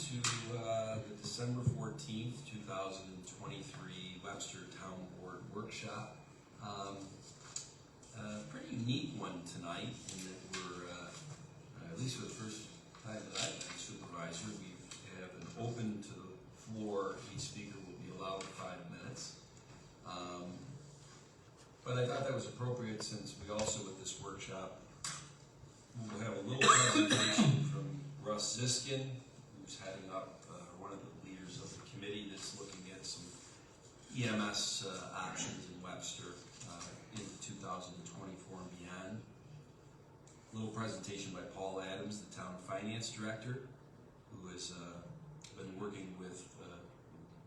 to the December 14th, 2023 Webster Town Board Workshop. A pretty unique one tonight in that we're, at least for the first time that I've been supervisor, we have an open to the floor. Each speaker will be allowed 5 minutes. But I thought that was appropriate since we also, with this workshop, we'll have a little presentation from Russ Ziskin, who's heading up one of the leaders of the committee that's looking at some EMS options in Webster in 2024 and beyond. A little presentation by Paul Adams, the town finance director, who has been working with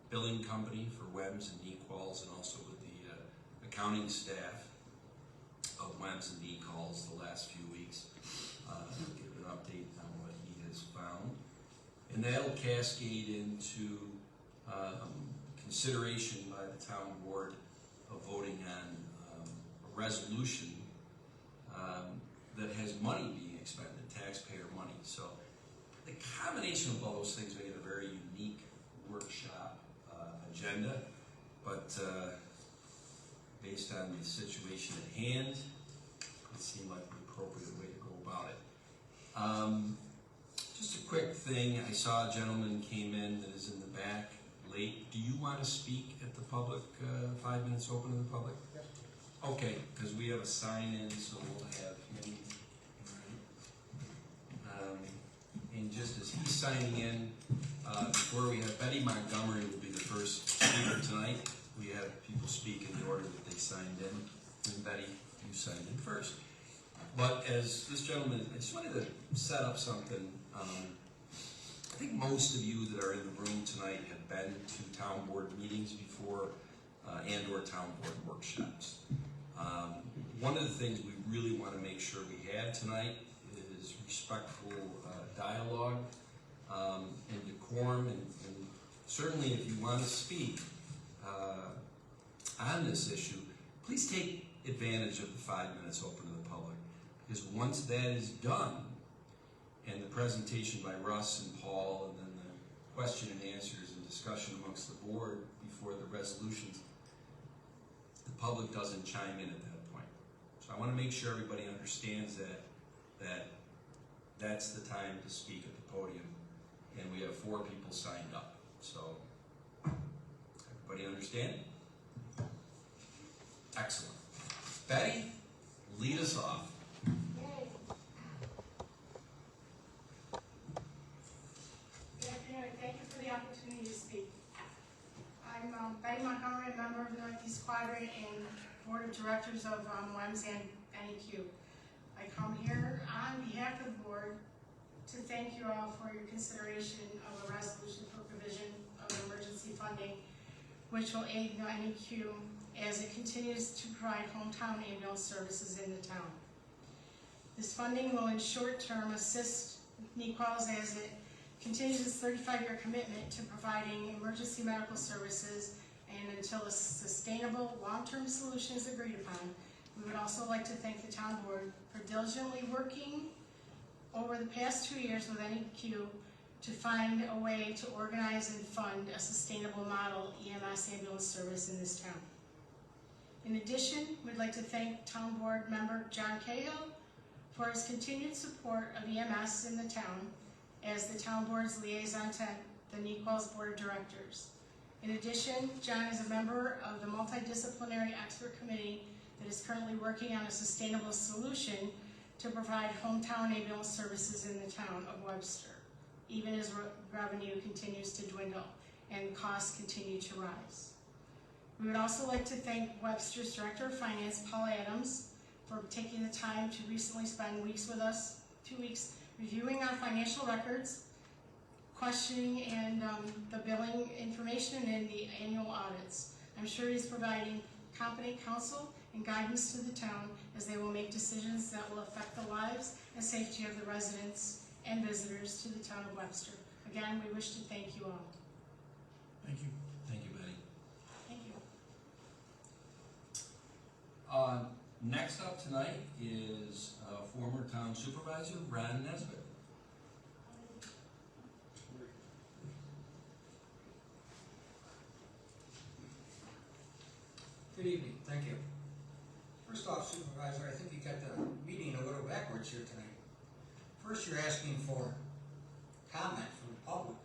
billing company for WEMS and NEQuals, and also with the accounting staff of WEMS and NEQuals the last few weeks. Give an update on what he has found. And that'll cascade into consideration by the town board of voting on a resolution that has money being expended, taxpayer money. So the combination of all those things make it a very unique workshop agenda, but based on the situation at hand, it seemed like the appropriate way to go about it. Just a quick thing, I saw a gentleman came in that is in the back late. Do you want to speak at the public, 5 minutes open to the public? Yes. Okay, because we have a sign in, so we'll have him. And just as he's signing in, before we have Betty Montgomery will be the first speaker tonight. We have people speak in the order that they signed in. And Betty, you signed in first. But as this gentleman, I just wanted to set up something. I think most of you that are in the room tonight have been to town board meetings before and or town board workshops. One of the things we really want to make sure we have tonight is respectful dialogue and decorum, and certainly if you want to speak on this issue, please take advantage of the 5 minutes open to the public, because once that is done and the presentation by Russ and Paul and then the question and answers and discussion amongst the board before the resolutions, the public doesn't chime in at that point. So I want to make sure everybody understands that that's the time to speak at the podium, and we have 4 people signed up. So everybody understand? Excellent. Betty, lead us off. Good afternoon. Thank you for the opportunity to speak. I'm Betty Montgomery, a member of the Northeast Quadrant and Board of Directors of WEMS and NEQ. I come here on behalf of the board to thank you all for your consideration of a resolution for provision of emergency funding, which will aid the NEQ as it continues to provide hometown ambulance services in the town. This funding will in short term assist NEQuals as it continues its 35-year commitment to providing emergency medical services, and until a sustainable long-term solution is agreed upon. We would also like to thank the town board for diligently working over the past 2 years with NEQ to find a way to organize and fund a sustainable model EMS ambulance service in this town. In addition, we'd like to thank town board member John Cahill for his continued support of EMS in the town as the town board's liaison to the NEQuals Board of Directors. In addition, John is a member of the multidisciplinary expert committee that is currently working on a sustainable solution to provide hometown ambulance services in the town of Webster, even as revenue continues to dwindle and costs continue to rise. We would also like to thank Webster's Director of Finance, Paul Adams, for taking the time to recently spend weeks with us, 2 weeks, reviewing our financial records, questioning and the billing information and the annual audits. I'm sure he's providing competent counsel and guidance to the town as they will make decisions that will affect the lives and safety of the residents and visitors to the town of Webster. Again, we wish to thank you all. Thank you. Thank you, Betty. Thank you. Next up tonight is former town supervisor Ron Nesbitt. Good evening, thank you. First off, Supervisor, I think you got the meeting a little backwards here tonight. First, you're asking for comment from the public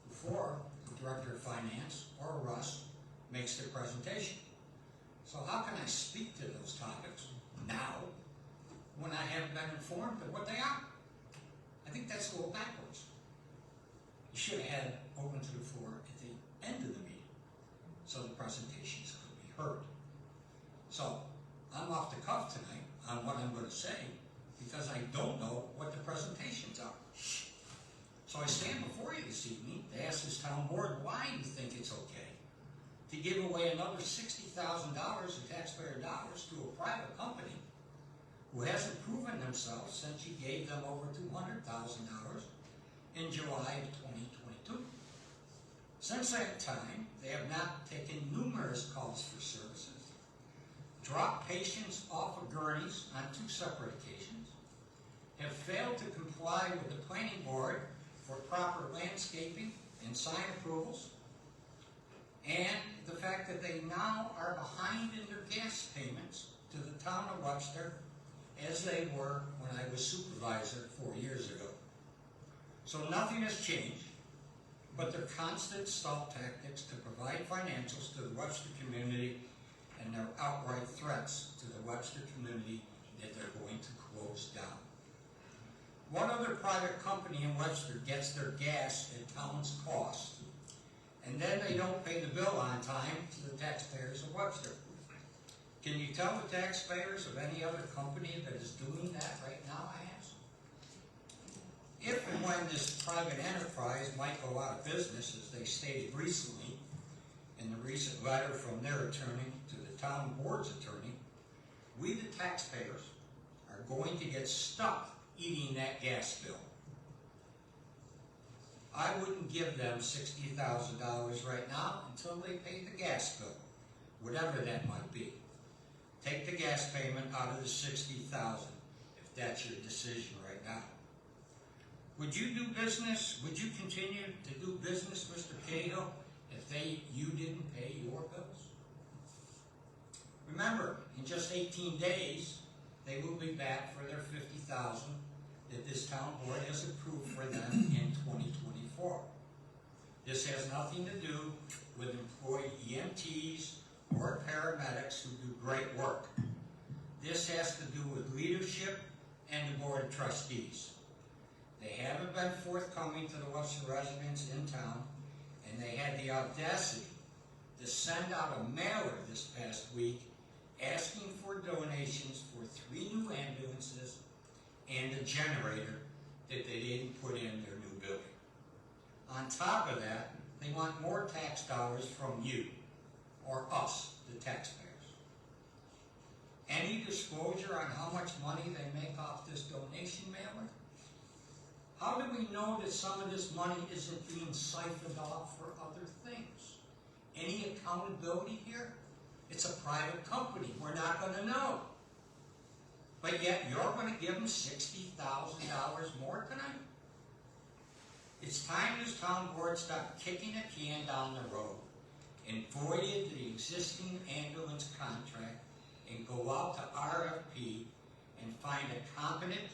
before the Director of Finance or Russ makes their presentation. So how can I speak to those topics now when I haven't been informed of what they are? I think that's a little backwards. You should have had open to the floor at the end of the meeting so the presentations could be heard. So I'm off the cuff tonight on what I'm going to say because I don't know what the presentations are. So I stand before you this evening to ask this town board why you think it's okay to give away another $60,000 of taxpayer dollars to a private company who hasn't proven themselves since you gave them over $200,000 in July of 2022. Since that time, they have not taken numerous calls for services, dropped patients off of gurneys on 2 separate occasions, have failed to comply with the planning board for proper landscaping and sign approvals, and the fact that they now are behind in their gas payments to the town of Webster as they were when I was supervisor 4 years ago. So nothing has changed, but their constant stall tactics to provide financials to the Webster community and their outright threats to the Webster community that they're going to close down. One other private company in Webster gets their gas at town's cost, and then they don't pay the bill on time to the taxpayers of Webster. Can you tell the taxpayers of any other company that is doing that right now, I ask? If and when this private enterprise might go out of business, as they stated recently in the recent letter from their attorney to the town board's attorney, we the taxpayers are going to get stuck eating that gas bill. I wouldn't give them $60,000 right now until they pay the gas bill, whatever that might be. Take the gas payment out of the $60,000 if that's your decision right now. Would you do business, would you continue to do business, Mr. Cahill, if you didn't pay your bills? Remember, in just 18 days, they will be back for their $50,000 that this town board has approved for them in 2024. This has nothing to do with employed EMTs or paramedics who do great work. This has to do with leadership and the board of trustees. They haven't been forthcoming to the Webster residents in town, and they had the audacity to send out a mailer this past week asking for donations for 3 new ambulances and a generator that they didn't put in their new building. On top of that, they want more tax dollars from you, or us, the taxpayers. Any disclosure on how much money they make off this donation mailer? How do we know that some of this money isn't being siphoned off for other things? Any accountability here? It's a private company. We're not going to know. But yet you're going to give them $60,000 more tonight? It's time this town board stopped kicking a can down the road and voided the existing ambulance contract and go out to RFP and find a competent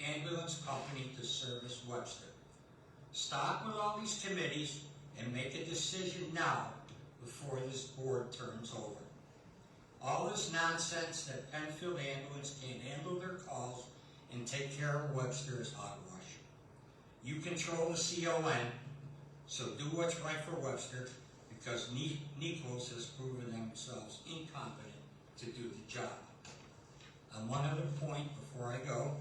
ambulance company to service Webster. Stop with all these committees and make a decision now before this board turns over. All this nonsense that Penfield Ambulance can't handle their calls and take care of Webster is hogwash. You control the CON, so do what's right for Webster, because Nichols has proven themselves incompetent to do the job. On one other point before I go,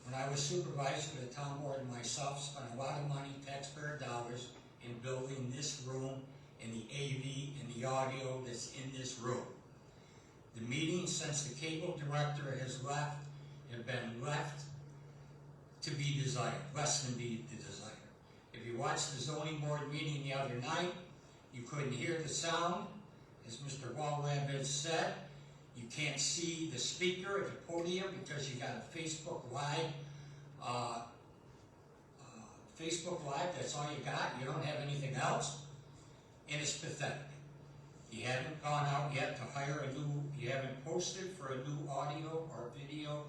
when I was supervisor of the town board and myself spent a lot of money, taxpayer dollars, in building this room and the AV and the audio that's in this room. The meetings since the cable director has left have been left to be desired, less than be desired. If you watched the zoning board meeting the other night, you couldn't hear the sound. As Mr. Walweb has said, you can't see the speaker at the podium because you got a Facebook Live. Facebook Live, that's all you got. You don't have anything else. And it's pathetic. You haven't gone out yet to hire you haven't posted for a new audio or video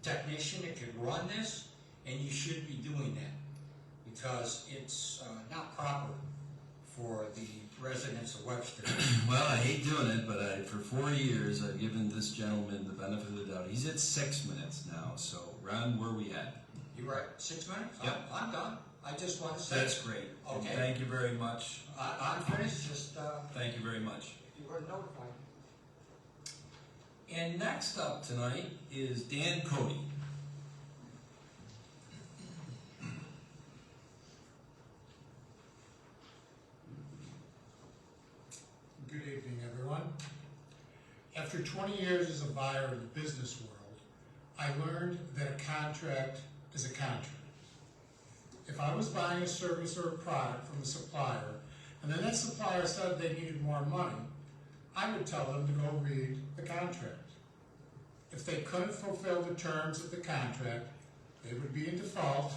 technician that can run this, and you should be doing that, because it's not proper for the residents of Webster. Well, I hate doing it, but for 4 years, I've given this gentleman the benefit of the doubt. He's at 6 minutes now, so Ron, where are we at? You were at 6 minutes? Yep. I'm done. I just want to say. That's great. And Okay. thank you very much. I'm finished, just, Thank you very much. you were notified. And next up tonight is Dan Cody. Good evening, everyone. After 20 years as a buyer in the business world, I learned that a contract is a contract. If I was buying a service or a product from a supplier, and then that supplier said they needed more money, I would tell them to go read the contract. If they couldn't fulfill the terms of the contract, they would be in default,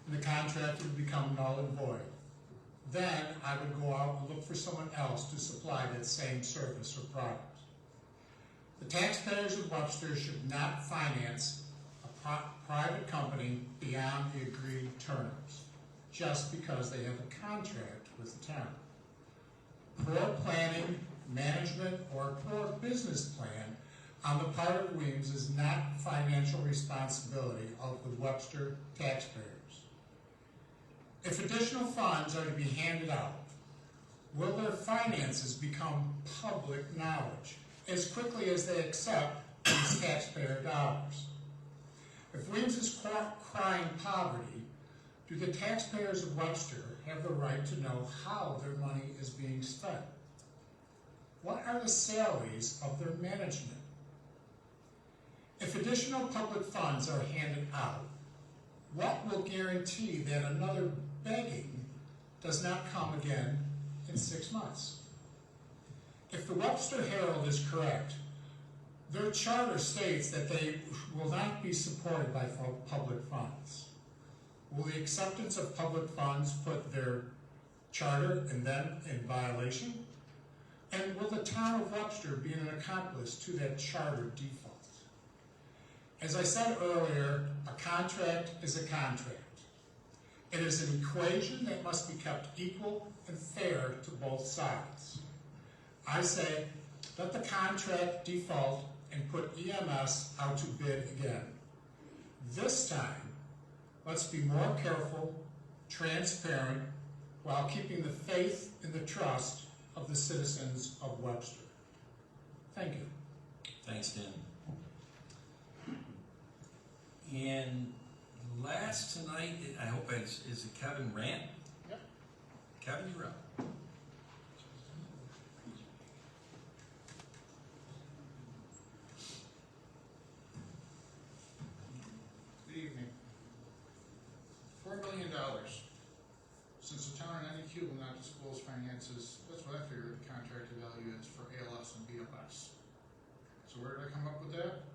and the contract would become null and void. Then I would go out and look for someone else to supply that same service or product. The taxpayers of Webster should not finance a private company beyond the agreed terms, just because they have a contract with the town. Poor planning, management, or poor business plan on the part of Weems is not financial responsibility of the Webster taxpayers. If additional funds are to be handed out, will their finances become public knowledge as quickly as they accept these taxpayer dollars? If Weems is crying poverty, do the taxpayers of Webster have the right to know how their money is being spent? What are the salaries of their management? If additional public funds are handed out, what will guarantee that another begging does not come again in 6 months? If the Webster Herald is correct, their charter states that they will not be supported by public funds. Will the acceptance of public funds put their charter and them in violation? And will the town of Webster be an accomplice to that charter default? As I said earlier, a contract is a contract. It is an equation that must be kept equal and fair to both sides. I say, let the contract default and put EMS out to bid again. This time, let's be more careful, transparent, while keeping the faith and the trust of the citizens of Webster. Thank you. Thanks, Dan. And last tonight, I hope is it Kevin Rant? Yep. Kevin, you're up. Good evening. $4 million. Since the town and NEQ will not disclose finances, that's what I figured the contracted value is for ALS and BLS. So where did I come up with that?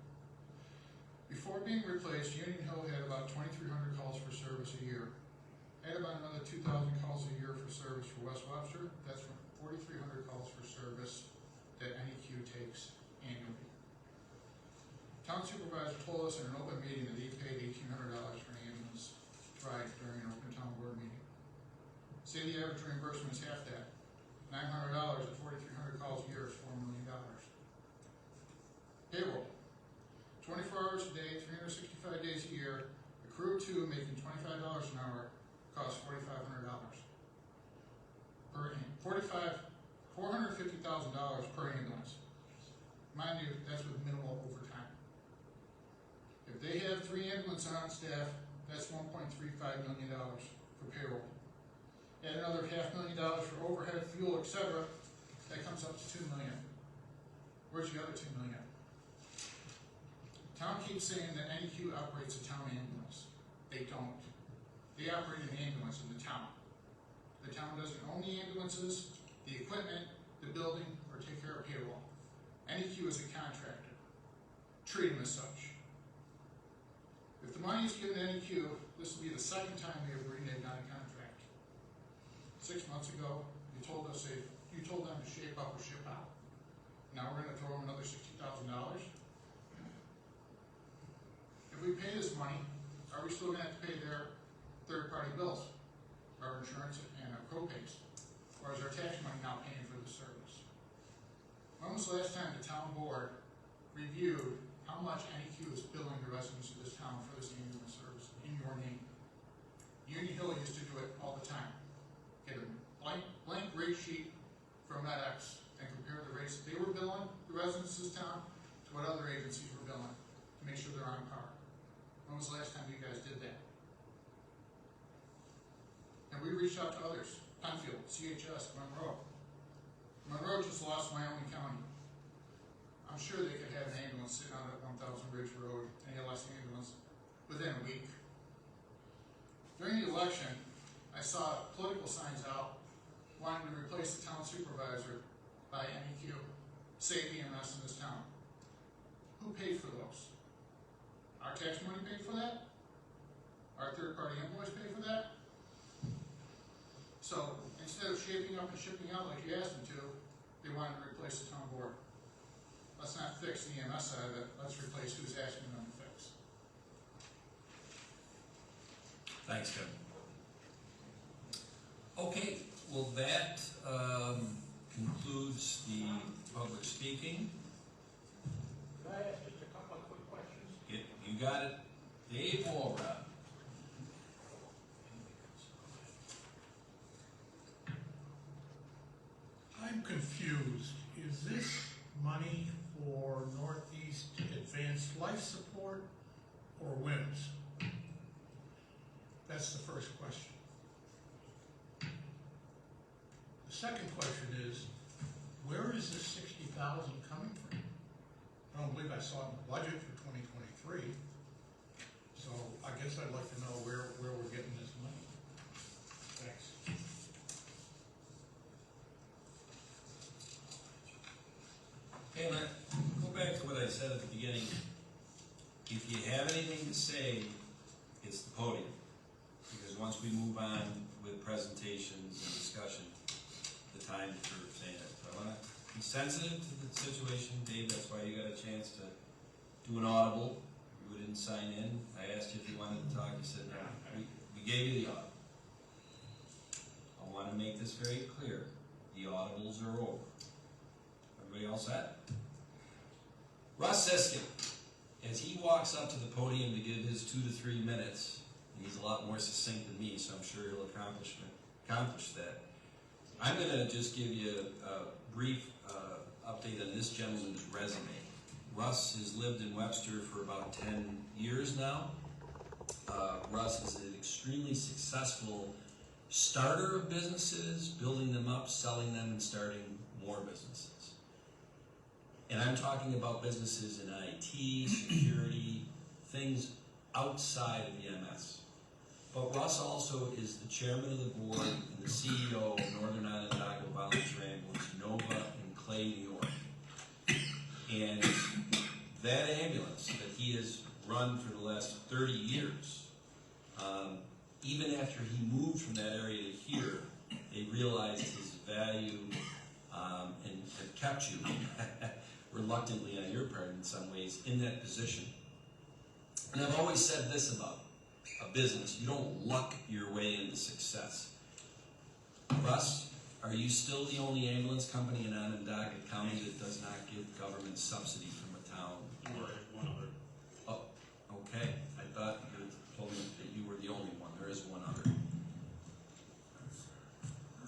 Before being replaced, Union Hill had about 2,300 calls for service a year. Add about another 2,000 calls a year for service for West Webster. That's 4,300 calls for service that NEQ takes annually. Town supervisor told us in an open meeting that he paid $1,800 for an ambulance ride during an open town board meeting. Say the average reimbursement is half that. $900 at 4,300 calls a year is $4 million. Payroll. 24 hours a day, 365 days a year. A crew of 2 making $25 an hour costs $4,500 per $450,000 per ambulance. Mind you, that's with minimal overtime. If they have 3 ambulances on staff, that's $1.35 million for payroll. Add another $500,000 for overhead, fuel, etc. That comes up to $2 million. Where's the other $2 million? Town keeps saying that NEQ operates a town ambulance. They don't. They operate an ambulance in the town. The town doesn't own the ambulances, the equipment, the building, or take care of payroll. NEQ is a contractor. Treat them as such. If the money is given to NEQ, this will be the second time we have reneged on a contract. 6 months ago, you told them to shape up or ship out. Now we're gonna throw them another $60,000? If we pay this money, are we still gonna have to pay their third-party bills, our insurance and our co-pays? Or is our tax money now paying for the service? When was the last time the town board reviewed how much NEQ is billing the residents of this town for this ambulance service in your name? Union Hill used to do it all the time. Get a blank rate sheet from FedEx and compare the rates that they were billing the residents of this town to what other agencies were billing to make sure they're on par. When was the last time you guys did that? And we reached out to others, Penfield, CHS, Monroe. Monroe just lost Wyoming County. I'm sure they could have an ambulance sitting on that 1000 Ridge Road, an ALS ambulance, within a week. During the election, I saw political signs out wanting to replace the town supervisor by NEQ, save EMS in this town. Who paid for those? Our tax money paid for that? Our third-party invoice paid for that? So instead of shaping up and shipping out like you asked them to, they wanted to replace the town board. Let's not fix the EMS side of it, let's replace who's asking them to fix. Thanks, Kevin. Okay, well, that concludes the public speaking. Could I ask just a couple of quick questions? You got it. Dave Walrod. I'm confused. Is this money for Northeast Advanced Life Support or WIMS? That's the first question. The second question is, where is this 60,000 coming from? I don't believe I saw it in the budget for 2023. So I guess I'd like to know where we're getting this money. Thanks. Hey, Matt, go back to what I said at the beginning. If you have anything to say, it's the podium. Because once we move on with presentations and discussion, the time for saying it. So I want to be sensitive to the situation, Dave. That's why you got a chance to do an audible. You didn't sign in. I asked you if you wanted to talk. You said no. We gave you the audible. I want to make this very clear. The audibles are over. Everybody all set? Russ Siskin, as he walks up to the podium to give his 2 to 3 minutes, and he's a lot more succinct than me, so I'm sure he'll accomplish that. I'm going to just give you a brief update on this gentleman's resume. Russ has lived in Webster for about 10 years now. Russ is an extremely successful starter of businesses, building them up, selling them, and starting more businesses. And I'm talking about businesses in IT, security, things outside of EMS. But Russ also is the chairman of the board and the CEO of Northern Onondaga Volunteer Ambulance, Nova in Clay, New York. And that ambulance that he has run for the last 30 years, even after he moved from that area to here, they realized his value and have kept you reluctantly on your part in some ways in that position. And I've always said this about a business: you don't luck your way into success. Russ, are you still the only ambulance company in Onondaga County that does not give government subsidy from a town? Or one other. Oh, okay. I thought you told me that you were the only one. There is one other.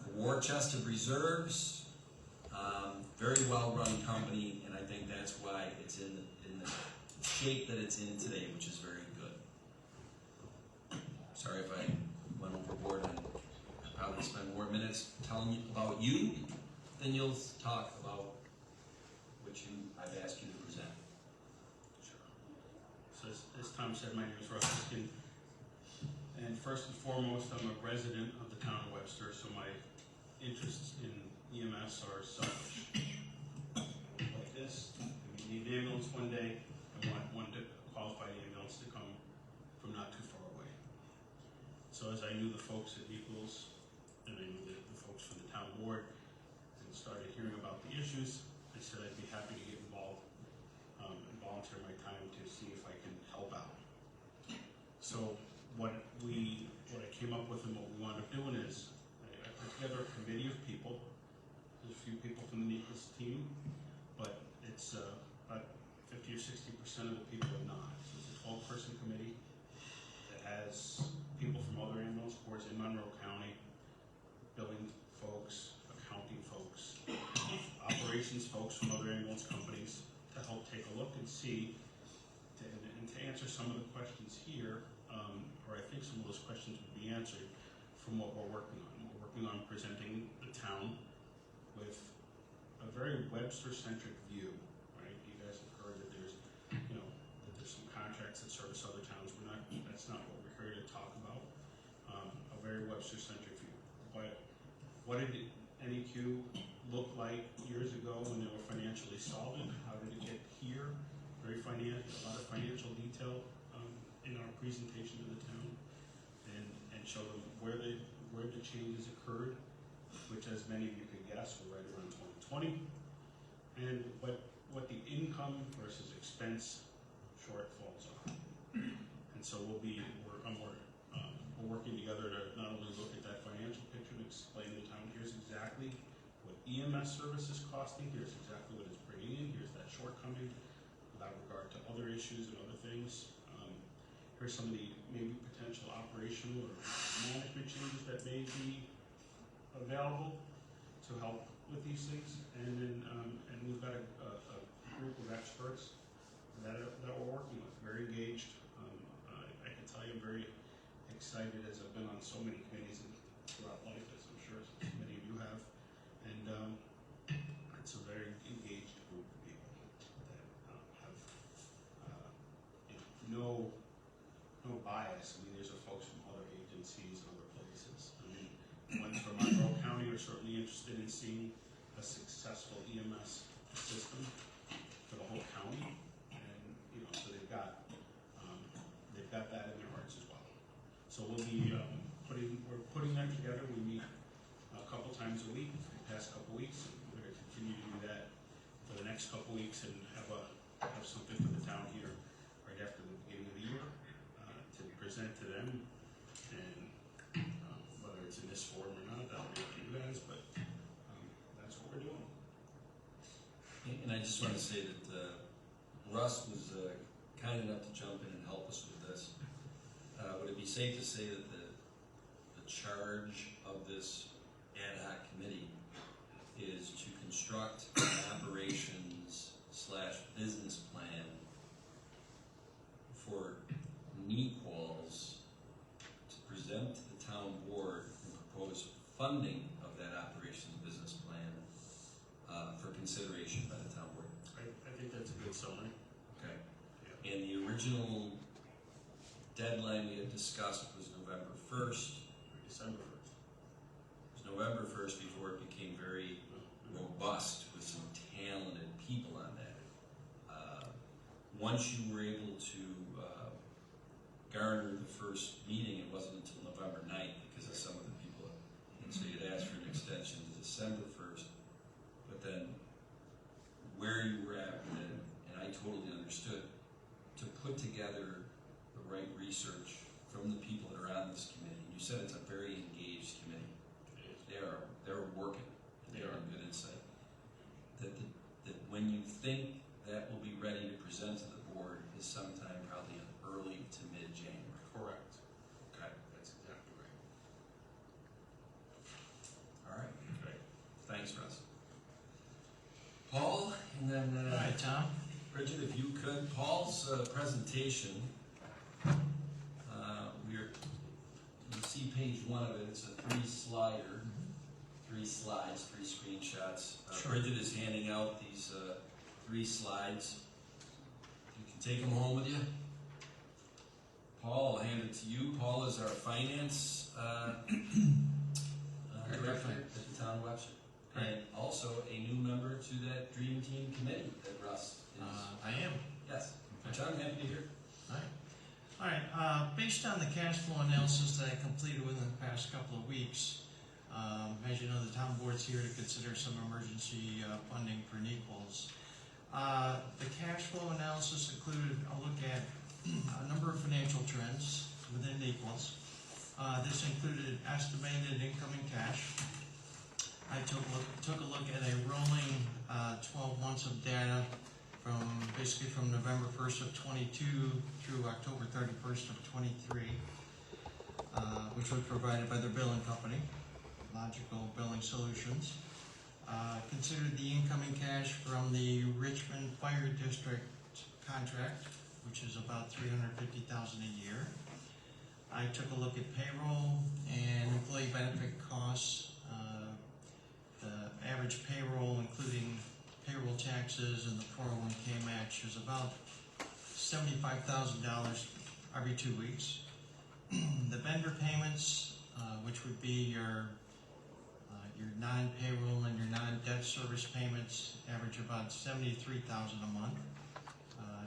The War Chest of Reserves, very well-run company, and I think that's why it's in the shape that it's in today, which is very good. Sorry if I went overboard and probably spend more minutes telling you about you than you'll talk about what I've asked you to present. So as Tom said, my name is Russ Siskin, and first and foremost, I'm a resident of the town of Webster, so my interests in EMS are selfish. Like this, we need an ambulance one day, I want one qualified ambulance to come from not too far away. So as I knew the folks at Equals, and I knew the folks from the town board, and started hearing about the issues, I said I'd be happy to get involved and volunteer my time to see if I can help out. So what I came up with and what we wound up doing is I put together a committee of people. There's a few people from the NECOS team, but it's about 50 or 60% of the people are not. So it's a 12-person committee that has people from other ambulance boards in Monroe County, billing folks, accounting folks, operations folks from other ambulance companies to help take a look and see, and to answer some of the questions here, or I think some of those questions would be answered from what we're working on. We're working on presenting the town with a very Webster-centric view, right? You guys have heard that there's, that there's some contracts that service other towns. That's not what we're here to talk about. A very Webster-centric view. What did NEQ look like years ago when they were financially solvent? How did it get here? A lot of financial detail in our presentation to the town, and show them where the changes occurred, which, as many of you could guess, were right around 2020, and what the income versus expense shortfalls are. And so we're working together to not only look at that financial picture and explain to the town, here's exactly what EMS service is costing, here's exactly what it's bringing in, here's that shortcoming without regard to other issues and other things. Here's some of the maybe potential operational or management changes that may be available to help with these things. And then and we've got a group of experts that we're working with, very engaged. I can tell you I'm very excited, as I've been on so many committees throughout life, as I'm sure many of you have. And it's a very engaged group of people that have no bias. I mean, these are folks from other agencies and other places. I mean, ones from Monroe County are certainly interested in seeing a successful EMS system for the whole county, and so they've got that in their hearts as well. So we'll be we're putting that together. We meet a couple times a week for the past couple weeks, and we're going to continue to do that for the next couple weeks, and have something for the town here right after the beginning of the year to present to them. And whether it's in this form or not, that'll be up to you guys, but that's what we're doing. And I just want to say that Russ was kind enough to jump in and help us with this. Would it be safe to say that the charge of this ad hoc committee is to construct an operations/business plan for NEQOLS to present to the town board and propose funding of that operations business plan for consideration by the town board? I think that's a good summary. Okay. Yeah. And the original deadline we had discussed was November 1st. December 1st. It was November 1st before it became very robust with some talented people on that. Once you were able to garner the first meeting, it wasn't until November 9th because of some of the people. And so you'd asked for an extension to December 1st. But then where you were at with it, and I totally understood, to put together the right research from the people that are on this committee. You said it's a very engaged committee. They're working. They're on good insight. That when you think that will be ready to present to the board is sometime probably in early to mid-January. Correct. Okay. That's exactly right. All right. Right. Thanks, Russ. Paul, and then All right, Tom. Bridget, if you could, Paul's presentation. You see page 1 of it. It's a 3-slider, 3 slides, 3 screenshots. Sure. Bridget is handing out these 3 slides. You can take them home with you. Paul, I'll hand it to you. Paul is our finance director at the town of Webster. And also a new member to that Dream Team committee that Russ is. I am. Yes, which I'm happy to hear. All right, based on the cash flow analysis that I completed within the past couple of weeks, as you know, the town board's here to consider some emergency funding for NEQOLS. The cash flow analysis included a look at a number of financial trends within Equals. This included estimated incoming cash. I took a look at a rolling 12 months of data basically from November 1st of 22 through October 31st of 23, which was provided by their billing company, Logical Billing Solutions. Considered the incoming cash from the Richmond Fire District contract, which is about $350,000 a year. I took a look at payroll and employee benefit costs. The average payroll, including payroll taxes and the 401k match, is about $75,000 every 2 weeks. The vendor payments, which would be your non-payroll and your non-debt service payments, average about $73,000 a month.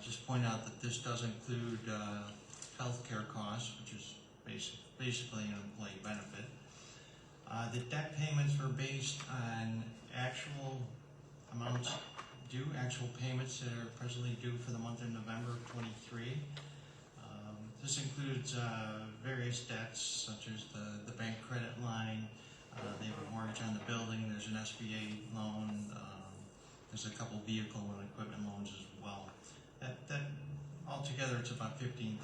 Just point out that this does include healthcare costs, which is basically an employee benefit. The debt payments were based on actual amounts due, actual payments that are presently due for the month of November of 23. This includes various debts such as the bank credit line, they have a mortgage on the building, there's an SBA loan, there's a couple vehicle and equipment loans as well. That altogether it's about $15,000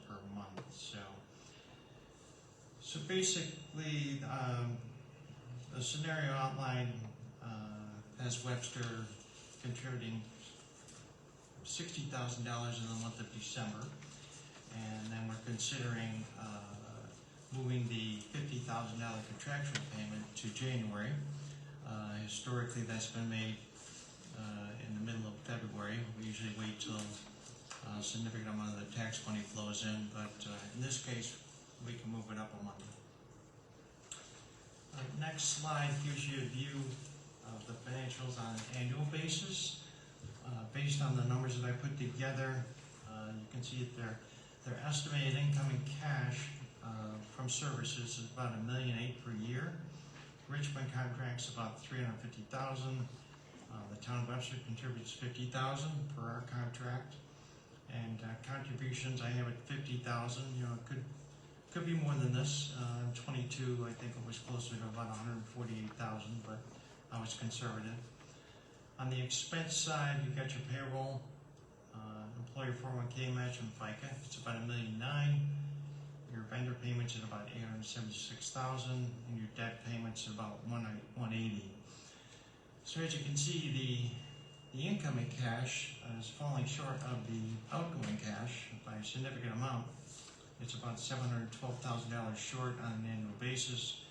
per month. So basically, the scenario outline has Webster contributing $60,000 in the month of December, and then we're considering moving the $50,000 contractual payment to January. Historically, that's been made in the middle of February. We usually wait till a significant amount of the tax money flows in, but in this case, we can move it up a month. Next slide gives you a view of the financials on an annual basis. Based on the numbers that I put together, you can see that their estimated incoming cash from services is about $1.8 million per year. Richmond contracts about $350,000. The town of Webster contributes $50,000 per our contract, and contributions I have at $50,000. You know, it could be more than this. In 22, I think it was closer to about $148,000, but I was conservative. On the expense side, you've got your payroll, employer 401k match, and FICA. It's about $1.9 million. Your vendor payments at about $876,000, and your debt payments at about $180,000. So as you can see, the incoming cash is falling short of the outgoing cash by a significant amount. It's about $712,000 short on an annual basis.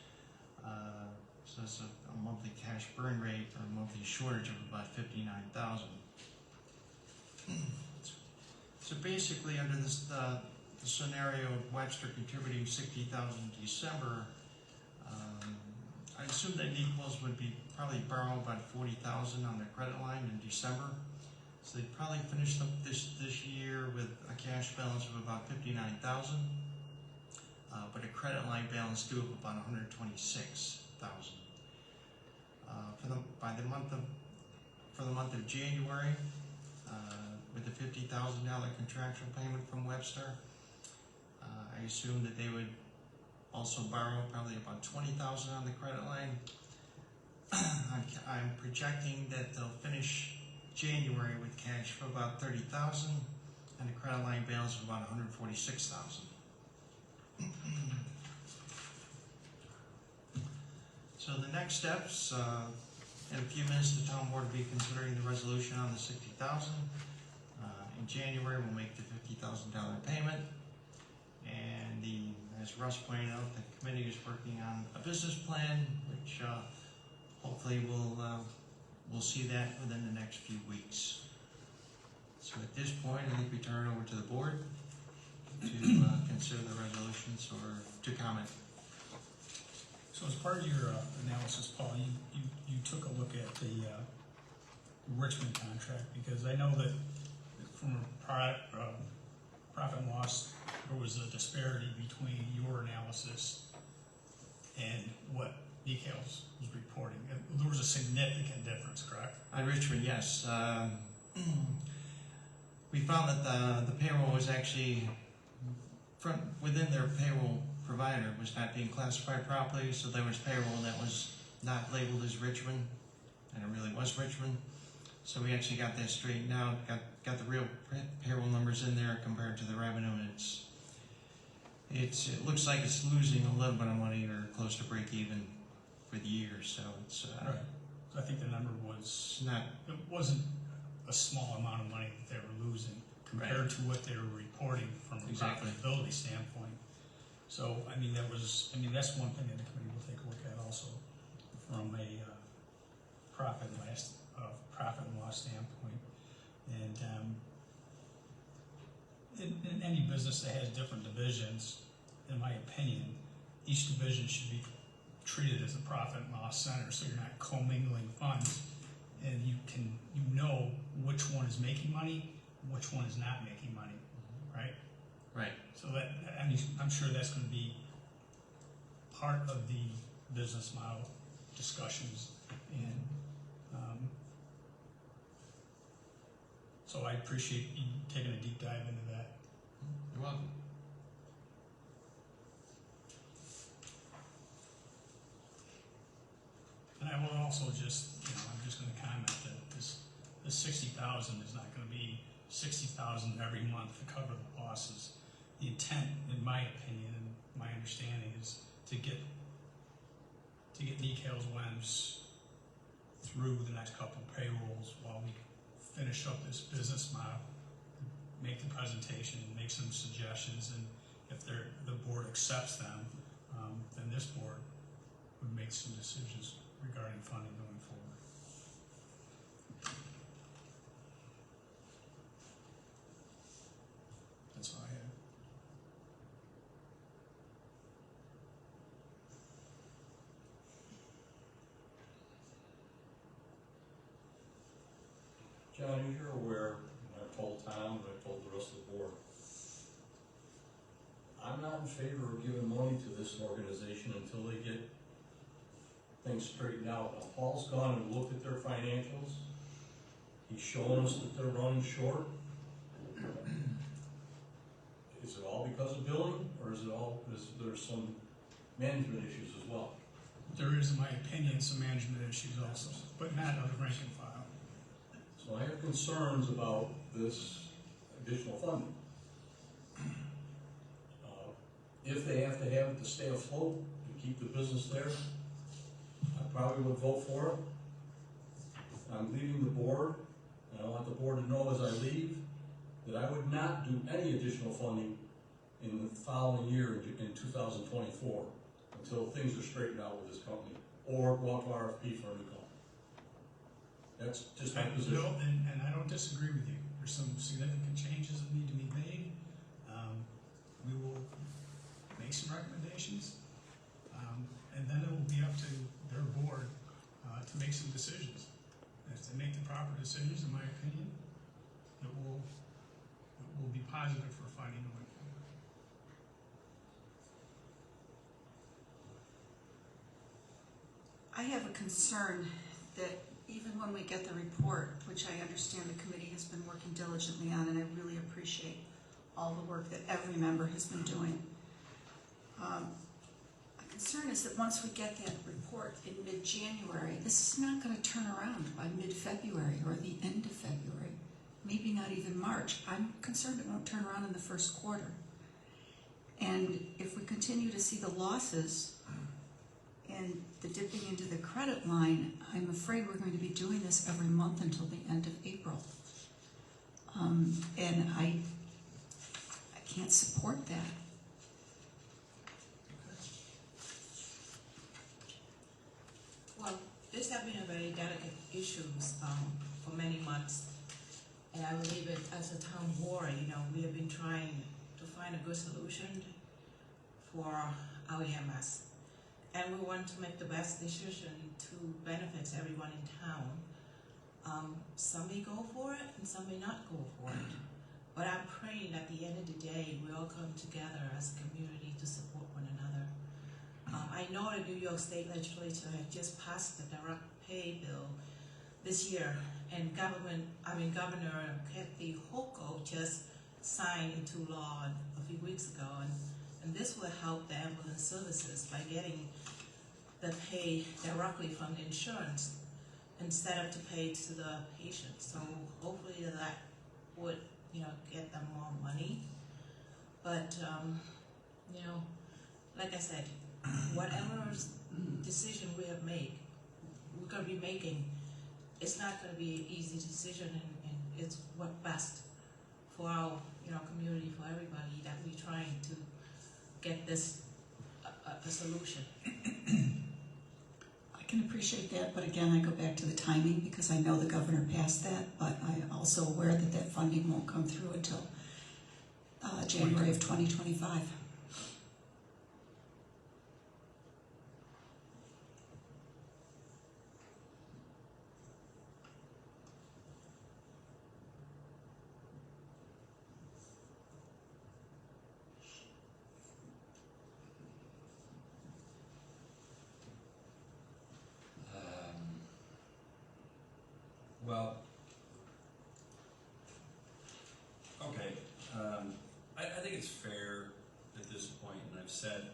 So it's a monthly cash burn rate, or a monthly shortage of about $59,000. So basically, under this the scenario of Webster contributing $60,000 in December, I assume that Equals would probably borrow about $40,000 on their credit line in December. So they'd probably finish up this year with a cash balance of about $59,000, but a credit line balance due of about $126,000. For the month of January, with the $50,000 contractual payment from Webster, I assume that they would also borrow probably about $20,000 on the credit line. I'm projecting that they'll finish January with cash for about $30,000 and a credit line balance of about $146,000. So the next steps, in a few minutes, the town board will be considering the resolution on the $60,000. In January, we'll make the $50,000 payment, and as Russ pointed out, the committee is working on a business plan, which hopefully we'll see that within the next few weeks. So at this point, I think we turn it over to the board to consider the resolutions or to comment. So as part of your analysis, Paul, you took a look at the Richmond contract, because I know that from a profit and loss, there was a disparity between your analysis and what Decals was reporting. There was a significant difference, correct? On Richmond, yes. we found that the payroll was actually within their payroll provider was not being classified properly, so there was payroll that was not labeled as Richmond, and it really was Richmond. So we actually got that straightened out, got the real payroll numbers in there compared to the revenue, and it looks like it's losing a little bit of money or close to break even for the year, so it's Right. I think the number was, it's not, it wasn't a small amount of money that they were losing compared to what they were reporting from a Exactly. profitability standpoint. So, that's one thing that the committee will take a look at also from a profit and loss standpoint. And in any business that has different divisions, in my opinion, each division should be treated as a profit and loss center, so you're not commingling funds, and you know which one is making money, which one is not making money, right? right. So I'm sure that's going to be part of the business model discussions, and so I appreciate you taking a deep dive into that. You're welcome. And I will also just, I'm just going to comment that this 60,000 is not going to be 60,000 every month to cover the losses. The intent, in my opinion and my understanding, is to get Nikhil's WEMS through the next couple of payrolls while we finish up this business model, make the presentation, make some suggestions, and if the board accepts them, then this board would make some decisions regarding funding going forward. That's all I have. John, as you're aware, and I've told Tom, and I've told the rest of the board, I'm not in favor of giving money to this organization until they get things straightened out. Now, Paul's gone and looked at their financials. He's shown us that they're running short. Is it all because of billing, or is there some management issues as well? There is, in my opinion, some management issues also, but not of the rank and file. So I have concerns about this additional funding. If they have to have it to stay afloat, to keep the business there, I probably would vote for it. I'm leaving the board, and I want the board to know as I leave that I would not do any additional funding in the following year in 2024 until things are straightened out with this company, or go out to RFP for a new company. That's just my position. No, and I don't disagree with you. There's some significant changes that need to be made. We will make some recommendations, and then it will be up to their board to make some decisions. And if they make the proper decisions, in my opinion, it will be positive for funding going forward. I have a concern that even when we get the report, which I understand the committee has been working diligently on, and I really appreciate all the work that every member has been doing. My concern is that once we get that report in mid-January, this is not going to turn around by mid-February or the end of February, maybe not even March. I'm concerned it won't turn around in the first quarter. And if we continue to see the losses and the dipping into the credit line, I'm afraid we're going to be doing this every month until the end of April. And I can't support that. Well, this has been a very delicate issue for many months, and I believe it as a town board, we have been trying to find a good solution for our EMS, and we want to make the best decision to benefit everyone in town. Some may go for it, and some may not go for it, but I'm praying at the end of the day we all come together as a community to support one another. I know the New York State Legislature had just passed the direct pay bill this year. And Governor Kathy Hochul just signed into law a few weeks ago, and this will help the ambulance services by getting the pay directly from the insurance instead of to pay to the patient. So hopefully that would, get them more money. But, like I said, whatever decision we have made, we're gonna be making, it's not gonna be an easy decision, and it's what best for our, community, for everybody, that we're trying to get this a solution. I can appreciate that, but again, I go back to the timing, because I know the governor passed that, but I'm also aware that that funding won't come through until January of 2025. Well, okay, I think it's fair at this point, and I've said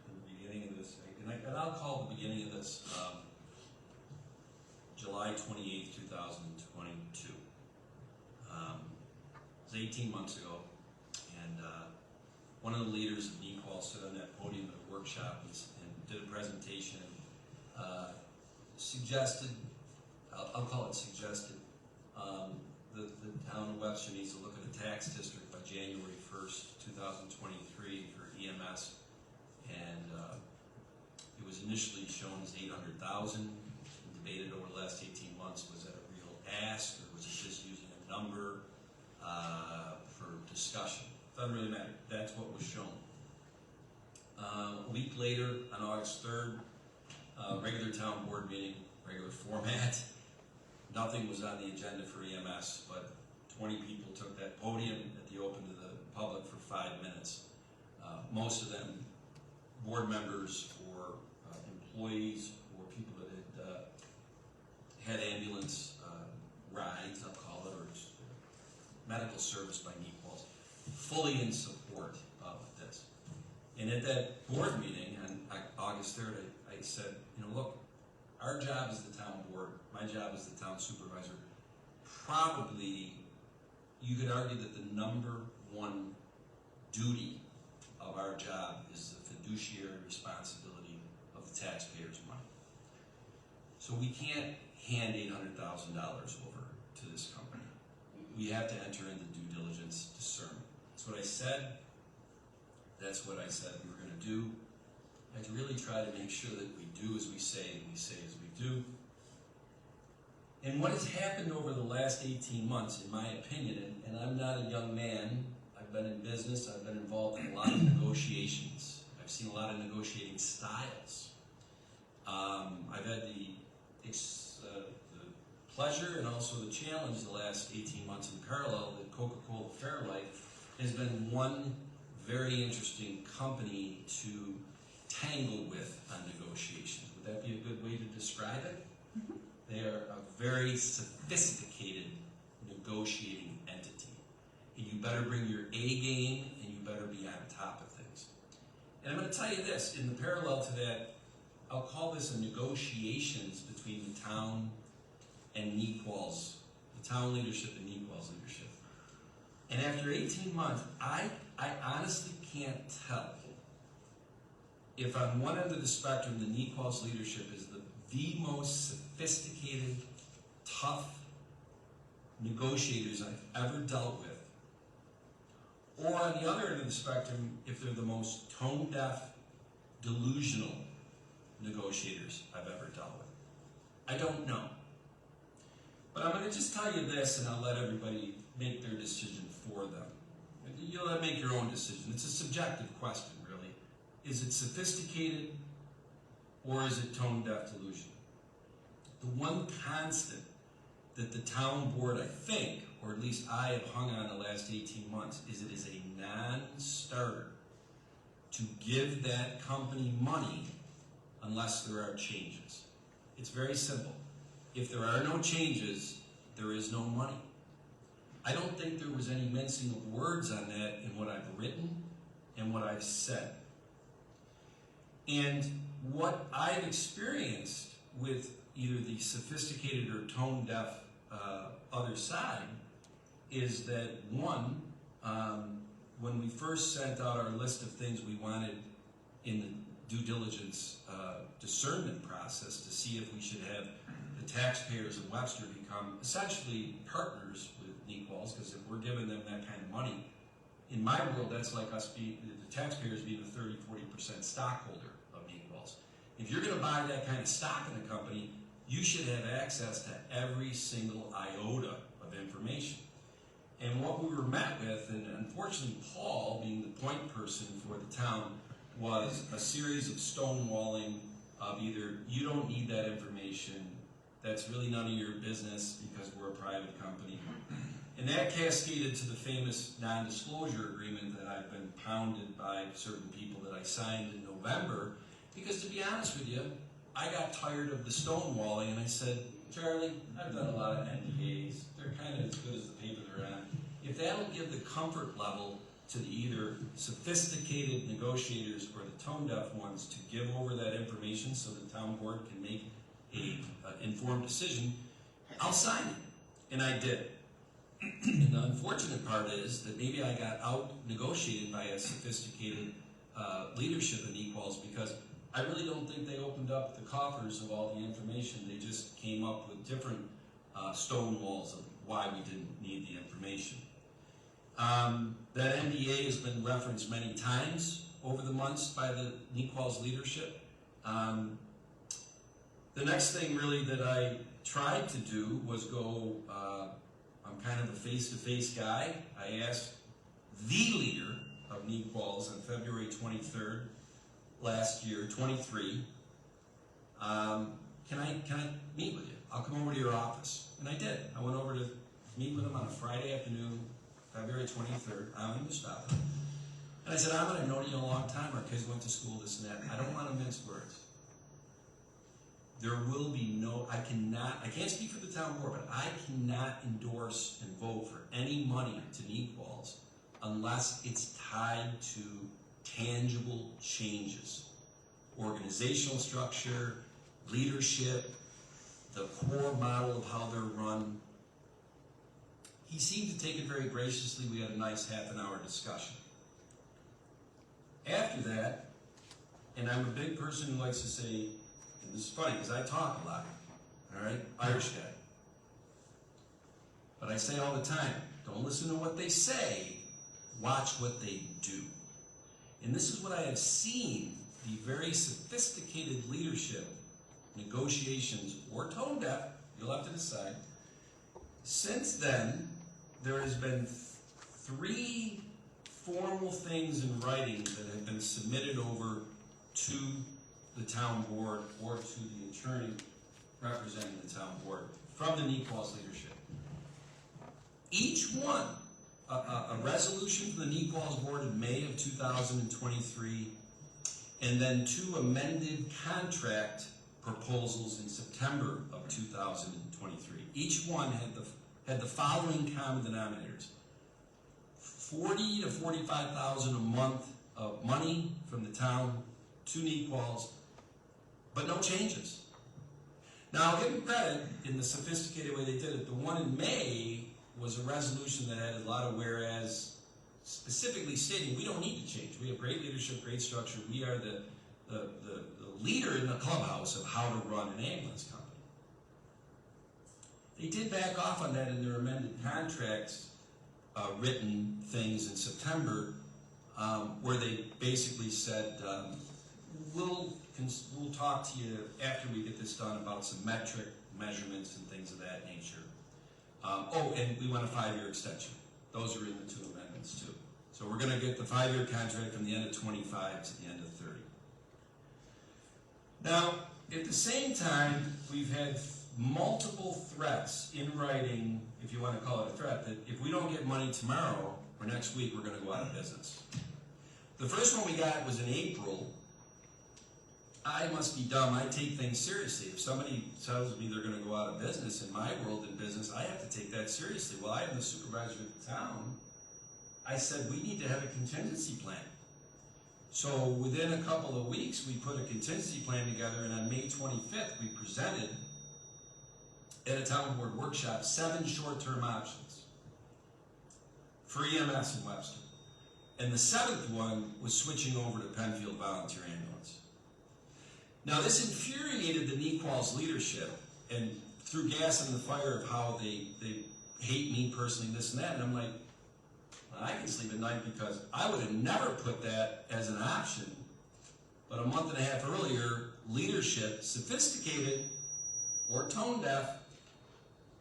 in the beginning of this, and I'll call the beginning of this, July 28th, 2022. It was 18 months ago, and one of the leaders of NEQOL stood on that podium at a workshop and did a presentation, suggested, I'll call it suggested, the town of Webster needs to look at a tax district by January 1st, 2023 for EMS, and it was initially shown as 800,000, debated over the last 18 months, was that a real ask, or was it just using a number for discussion? Doesn't really matter, that's what was shown. A week later, on August 3rd, regular town board meeting, regular format. Nothing was on the agenda for EMS, but 20 people took that podium at the open to the public for 5 minutes. Most of them board members or employees or people that had ambulance rides, I'll call it, or medical service by NEQOL, fully in support of this. And at that board meeting on August 3rd, I said, look, our job as the town board, my job as the town supervisor, probably you could argue that the number one duty of our job is the fiduciary responsibility of the taxpayers' money. So we can't hand $800,000 over to this company. We have to enter into due diligence discernment. That's what I said. That's what I said we were going to do. And to really try to make sure that we do as we say and we say as we do. And what has happened over the last 18 months, in my opinion, and I'm not a young man, I've been in business, I've been involved in a lot of negotiations. I've seen a lot of negotiating styles. I've had the pleasure and also the challenge the last 18 months in parallel that Coca-Cola Fairlife has been one very interesting company to tangle with on negotiations. Would that be a good way to describe it? Mm-hmm. They are a very sophisticated negotiating entity. And you better bring your A game and you better be on top of things. And I'm going to tell you this, in the parallel to that, I'll call this a negotiations between the town and NEQOL's, the town leadership and NEQOL's leadership. And after 18 months, I honestly can't tell if on one end of the spectrum, the NEQOL's leadership is the most sophisticated, tough negotiators I've ever dealt with, or on the other end of the spectrum, if they're the most tone-deaf, delusional negotiators I've ever dealt with. I don't know. But I'm going to just tell you this, and I'll let everybody make their decision for them. You'll make your own decision. It's a subjective question, really. Is it sophisticated, or is it tone-deaf delusion? The one constant that the town board, I think, or at least I have hung on the last 18 months, is it is a non-starter to give that company money unless there are changes. It's very simple. if there are no changes, there is no money. I don't think there was any mincing of words on that in what I've written and what I've said. And what I've experienced with either the sophisticated or tone-deaf other side is that, one, when we first sent out our list of things we wanted in the due diligence discernment process to see if we should have the taxpayers of Webster become essentially partners with Nequals, because if we're giving them that kind of money, in my world, that's like us being, the taxpayers being a 30-40% stockholder of Nequals. If you're going to buy that kind of stock in a company, you should have access to every single iota of information. And what we were met with, and unfortunately Paul, being the point person for the town, was a series of stonewalling of either, you don't need that information, that's really none of your business because we're a private company. And that cascaded to the famous non-disclosure agreement that I've been pounded by certain people that I signed in November, because to be honest with you, I got tired of the stonewalling and I said, Charlie, I've done a lot of NDAs, they're kind of as good as the paper they're on. If that'll give the comfort level to the either sophisticated negotiators or the tone-deaf ones to give over that information so the town board can make a informed decision, I'll sign it. And I did. And the unfortunate part is that maybe I got out-negotiated by a sophisticated leadership in Nequals, because I really don't think they opened up the coffers of all the information. They just came up with different stone walls of why we didn't need the information. That NDA has been referenced many times over the months by the Nequals leadership. The next thing really that I tried to do was go, I'm kind of a face-to-face guy. I asked the leader of Nequals on February 23rd last year, 23, can I meet with you? I'll come over to your office. And I did. I went over to meet with him on a Friday afternoon, February 23rd. I'm in Mustafa. And I said, I've known you a long time. Our kids went to school, this and that. I don't want to mince words. There will be no, I can't speak for the town board, but I cannot endorse and vote for any money to Nequals unless it's tied to tangible changes. Organizational structure, leadership, the core model of how they're run. He seemed to take it very graciously. We had a nice half-an-hour discussion. After that, and I'm a big person who likes to say, and this is funny because I talk a lot, all right, Irish guy. But I say all the time, don't listen to what they say, watch what they do. And this is what I have seen the very sophisticated leadership, negotiations, or tone deaf, you'll have to decide. Since then, there has been 3 formal things in writing that have been submitted over to the town board or to the attorney representing the town board from the Nequals leadership. Each one, a resolution from the Nequals board in May of 2023, and then 2 amended contract proposals in September of 2023. Each one had the following common denominators: $40,000 to $45,000 a month of money from the town to Nequals, but no changes. Now, I'll give them credit in the sophisticated way they did it. The one in May was a resolution that had a lot of whereas, specifically stating we don't need to change. We have great leadership, great structure. We are the leader in the clubhouse of how to run an ambulance company. They did back off on that in their amended contracts, written things in September, where they basically said, we'll talk to you after we get this done about some metric measurements and things of that nature. And we want a 5-year extension. Those are in the 2 amendments too. So we're going to get the 5-year contract from the end of 25 to the end of 30. Now, at the same time, we've had multiple threats in writing, if you want to call it a threat, that if we don't get money tomorrow or next week, we're going to go out of business. The first one we got was in April. I must be dumb, I take things seriously. If somebody tells me they're gonna go out of business, in my world in business, I have to take that seriously. Well, I am the supervisor of the town. I said, we need to have a contingency plan. So within a couple of weeks, we put a contingency plan together, and on May 25th, we presented at a town board workshop 7 short-term options for EMS in Webster. And the 7th one was switching over to Penfield Volunteer Ambulance. Now this infuriated the Nequals leadership and threw gas in the fire of how they hate me personally, this and that, and I'm like, well, I can sleep at night because I would have never put that as an option. But a month and a half earlier, leadership, sophisticated or tone deaf,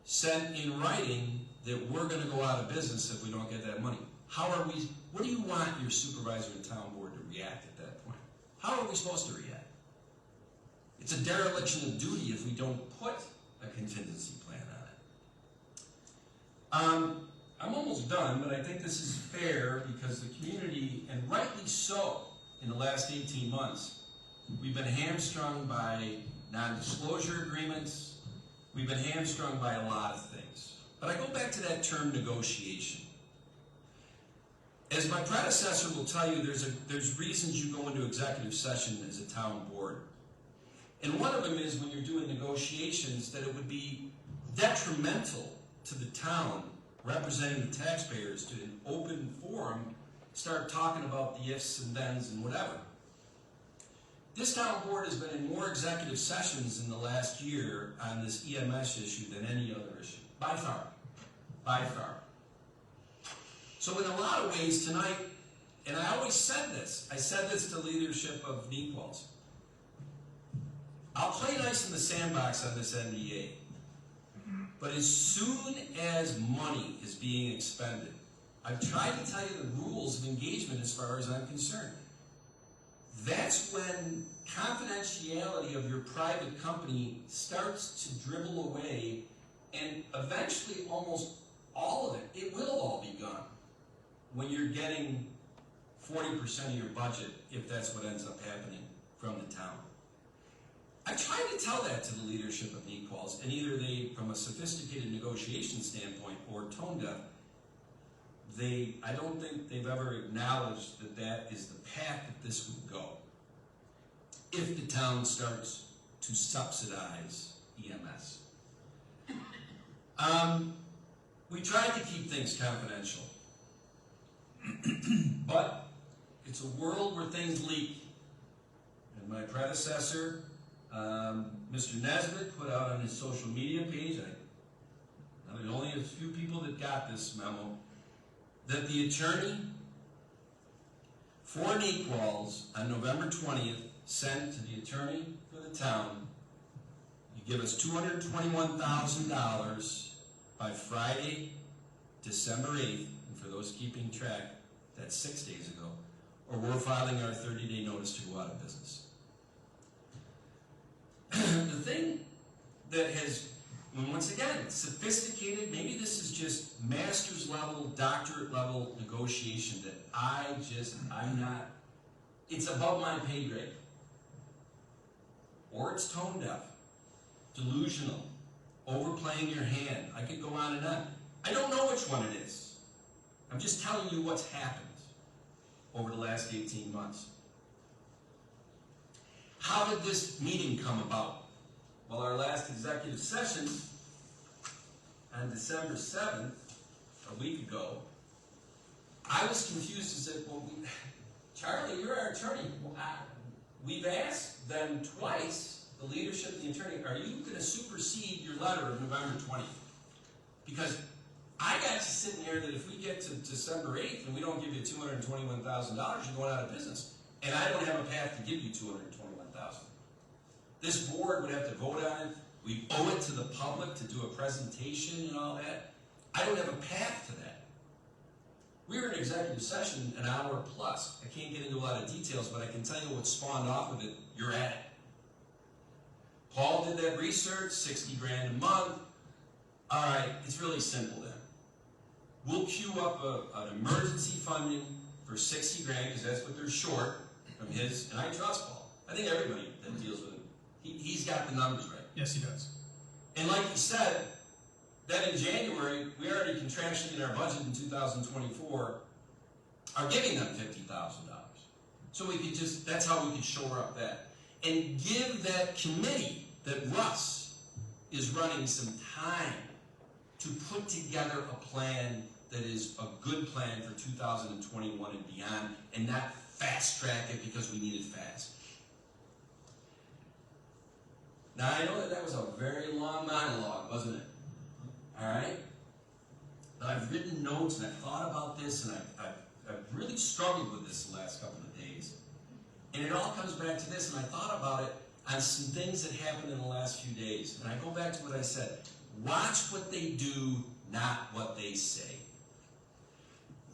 sent in writing that we're going to go out of business if we don't get that money. How are we, what do you want your supervisor and town board to react at that point? How are we supposed to react? It's a dereliction of duty if we don't put a contingency plan on it. I'm almost done, but I think this is fair because the community, and rightly so, in the last 18 months, we've been hamstrung by non-disclosure agreements. We've been hamstrung by a lot of things. But I go back to that term negotiation. As my predecessor will tell you, there's reasons you go into executive session as a town board. And one of them is when you're doing negotiations that it would be detrimental to the town representing the taxpayers to an open forum start talking about the ifs and thens and whatever. This town board has been in more executive sessions in the last year on this EMS issue than any other issue. By far. By far. So in a lot of ways tonight, and I always said this, I said this to leadership of Nequals, I'll play nice in the sandbox on this NDA, but as soon as money is being expended, I've tried to tell you the rules of engagement as far as I'm concerned. That's when confidentiality of your private company starts to dribble away, and eventually almost all of it will all be gone when you're getting 40% of your budget, if that's what ends up happening from the town. I tried to tell that to the leadership of Nequals, and either they, from a sophisticated negotiation standpoint or tone deaf, I don't think they've ever acknowledged that that is the path that this would go if the town starts to subsidize EMS. We tried to keep things confidential, but it's a world where things leak. And my predecessor, Mr. Nesbitt, put out on his social media page, now there's only a few people that got this memo, that the attorney for Nequals on November 20th sent to the attorney for the town, you give us $221,000 by Friday, December 8th, and for those keeping track, that's 6 days ago, or we're filing our 30-day notice to go out of business. The thing that has, once again, sophisticated, maybe this is just master's level, doctorate level negotiation that I'm not, it's above my pay grade. Or it's tone deaf, delusional, overplaying your hand. I could go on and on. I don't know which one it is. I'm just telling you what's happened over the last 18 months. How did this meeting come about? Well, our last executive session on December 7th, a week ago, I was confused and said, well, Charlie, you're our attorney. Well, we've asked them twice, the leadership and the attorney, are you going to supersede your letter of November 20th? Because I got you sitting there that if we get to December 8th and we don't give you $221,000, you're going out of business. And I don't have a path to give you $221,000. This board would have to vote on it. We owe it to the public to do a presentation and all that. I don't have a path to that. We were in executive session an hour plus. I can't get into a lot of details, but I can tell you what spawned off of it. You're at it. Paul did that research, 60 grand a month. All right, it's really simple then. We'll queue up an emergency funding for 60 grand, because that's what they're short from his, and I trust Paul. I think everybody that deals with it, he's got the numbers right. Yes, he does. And like you said, that in January, we already contractually in our budget in 2024 are giving them $50,000. So we could just, that's how we could shore up that. And give that committee that Russ is running some time to put together a plan that is a good plan for 2021 and beyond, and not fast track it because we need it fast. Now I know that was a very long monologue, wasn't it? All right? But I've written notes and I've thought about this, and I've really struggled with this the last couple of days. And it all comes back to this, and I thought about it on some things that happened in the last few days. And I go back to what I said. Watch what they do, not what they say.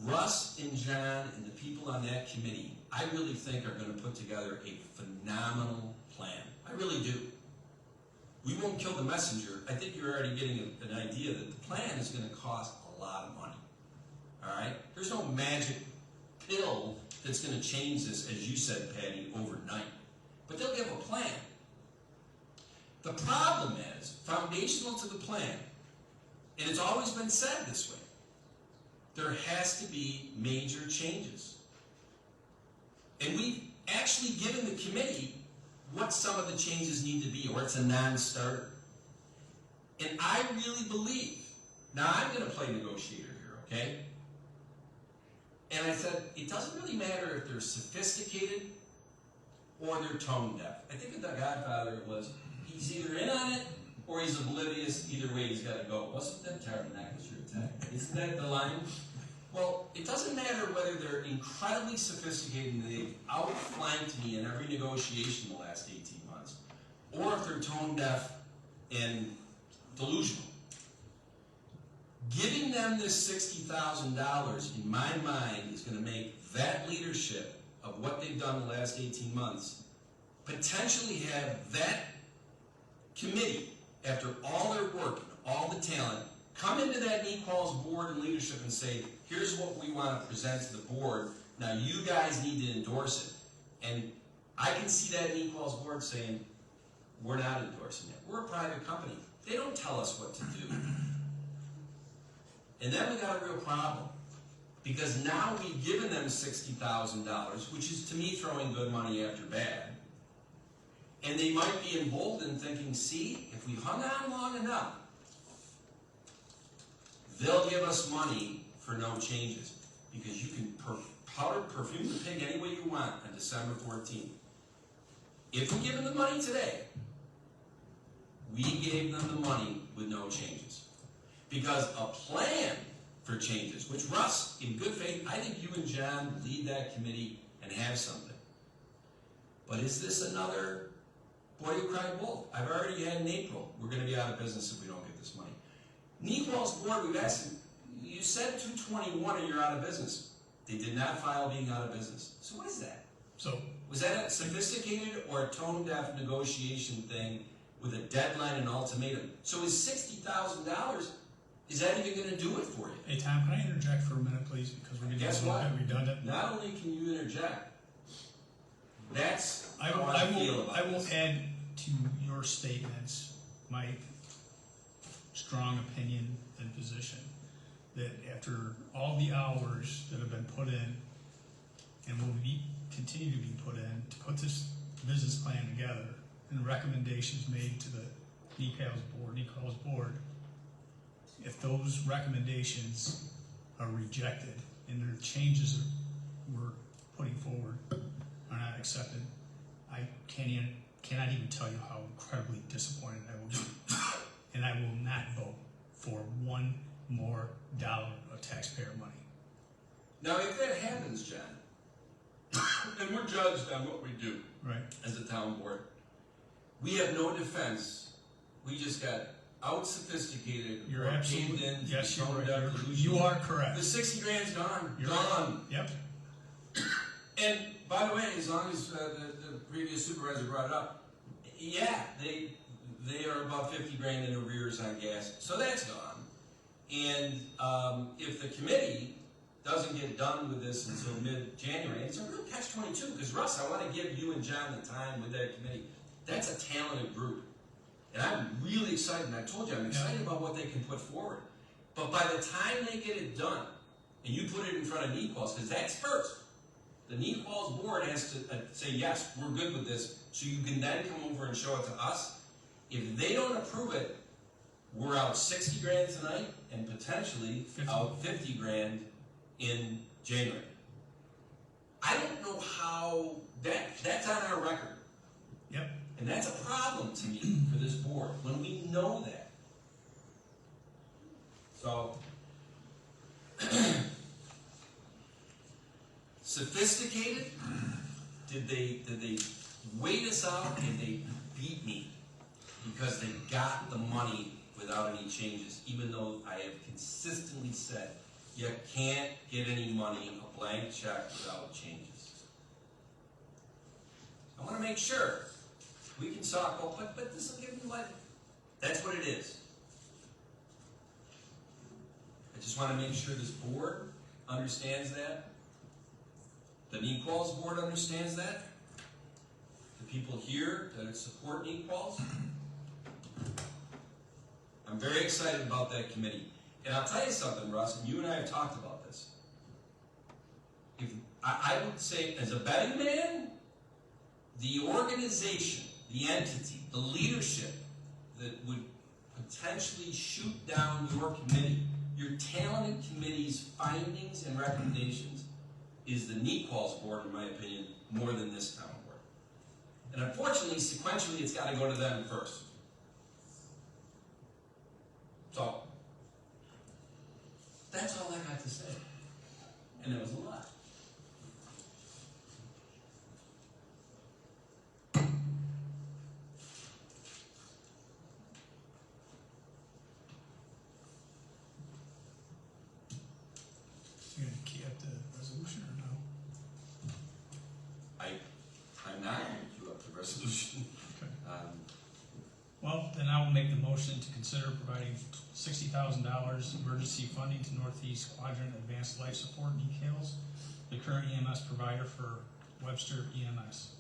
Russ and John and the people on that committee, I really think are going to put together a phenomenal plan. I really do. We won't kill the messenger. I think you're already getting an idea that the plan is going to cost a lot of money. All right? There's no magic pill that's going to change this, as you said, Patty, overnight. But they'll give a plan. The problem is, foundational to the plan, and it's always been said this way, there has to be major changes. And we've actually given the committee what some of the changes need to be, or it's a non-starter. And I really believe, now I'm going to play negotiator here, okay? And I said, it doesn't really matter if they're sophisticated or they're tone deaf. I think in The Godfather it was, he's either in on it or he's oblivious. Either way, he's got to go. Wasn't that Tabernacle Street attack? Isn't that the line? Well, it doesn't matter whether they're incredibly sophisticated and they've outflanked me in every negotiation the last 18 months, or if they're tone deaf and delusional. Giving them this $60,000, in my mind, is going to make that leadership of what they've done the last 18 months potentially have that committee, after all their work and all the talent, come into that NEQUALS board and leadership and say, here's what we want to present to the board. Now you guys need to endorse it. And I can see that NEQUALS board saying, we're not endorsing it. We're a private company. They don't tell us what to do. And then we got a real problem. Because now we've given them $60,000, which is to me throwing good money after bad. And they might be emboldened thinking, see, if we hung on long enough, they'll give us money for no changes. Because you can perfume the pig any way you want on December 14th. If we give them the money today, we gave them the money with no changes. Because a plan for changes, which Russ, in good faith, I think you and John lead that committee and have something. But is this another boy who cried wolf? I've already had in April, we're going to be out of business if we don't get this money. NEQUALS board, we've asked them, you said 2/21 and you're out of business. They did not file being out of business. So what is that? So, Was that a sophisticated or a tone-deaf negotiation thing with a deadline and ultimatum? So is $60,000, is that even going to do it for you? hey Tom, can I interject for a minute, please? Because we're getting a Guess little what? bit redundant. Not only can you interject, that's I how will, I feel about I will this. add to your statements my strong opinion and position that after all the hours that have been put in and will continue to be put in to put this business plan together and recommendations made to the NEQUALS board, if those recommendations are rejected and the changes that we're putting forward are not accepted, I cannot even tell you how incredibly disappointed I will be. And I will not vote for one more dollar of taxpayer money. Now, if that happens, John, and we're judged on what we do Right. as a town board, we have no defense. We just got out-sophisticated, You're or absolutely, caved in, yes, you're right. tone-deaf, You delusional. are correct. The 60 grand's gone. You're Gone. Yep. And by the way, as long as the previous supervisor brought it up, yeah, they are about 50 grand in arrears on gas, so that's gone. And if the committee doesn't get done with this until mid-January, and it's a real catch-22, because Russ, I wanna give you and John the time with that committee. That's a talented group. And I'm really excited, and I told you, I'm excited about what they can put forward. But by the time they get it done, and you put it in front of NEQUALS, because that's first. The NEQUALS board has to say, yes, we're good with this, so you can then come over and show it to us. If they don't approve it, we're out 60 grand tonight, and potentially out 50 grand in January. I don't know how, that's on our record. Yep. And that's a problem to me for this board, when we know that. So, sophisticated? Did they wait us out and they beat me because they got the money without any changes, even though I have consistently said you can't get any money, a blank check, without changes. I want to make sure we can talk, well, but this will give me life. That's what it is. I just want to make sure this board understands that. The NEQUALS board understands that. The people here that support NEQUALS. I'm very excited about that committee. And I'll tell you something, Russ, and you and I have talked about this. If I would say, as a betting man, the organization, the entity, the leadership that would potentially shoot down your committee, your talented committee's findings and recommendations, is the NEQUALS board, in my opinion, more than this town board. And unfortunately, sequentially, it's got to go to them first. So, that's all I got to say. And it was a lot. You gonna key up the resolution or no? I'm not going to queue up the resolution. Okay. Um, Well, then I will make the motion to consider providing $60,000 emergency funding to Northeast Quadrant Advanced Life Support decals, the current EMS provider for Webster EMS.